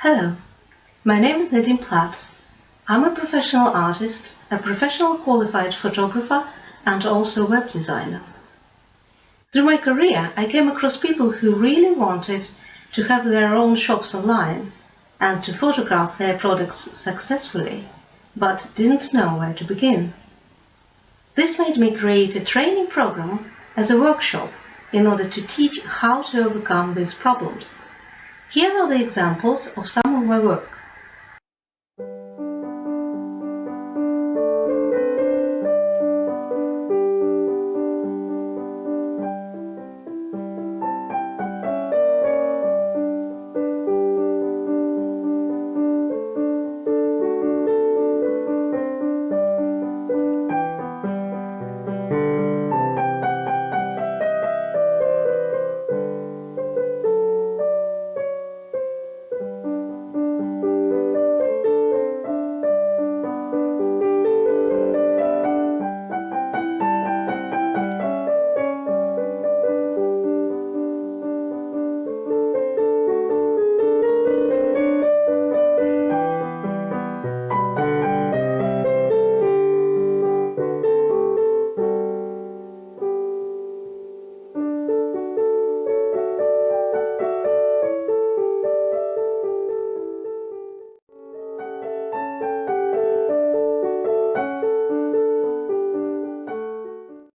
Hello, my name is Nadine Platt. I'm a professional artist, a professional qualified photographer, and also web designer. Through my career, I came across people who really wanted to have their own shops online and to photograph their products successfully, but didn't know where to begin. This made me create a training program as a workshop in order to teach how to overcome these problems. Here are the examples of some of my work.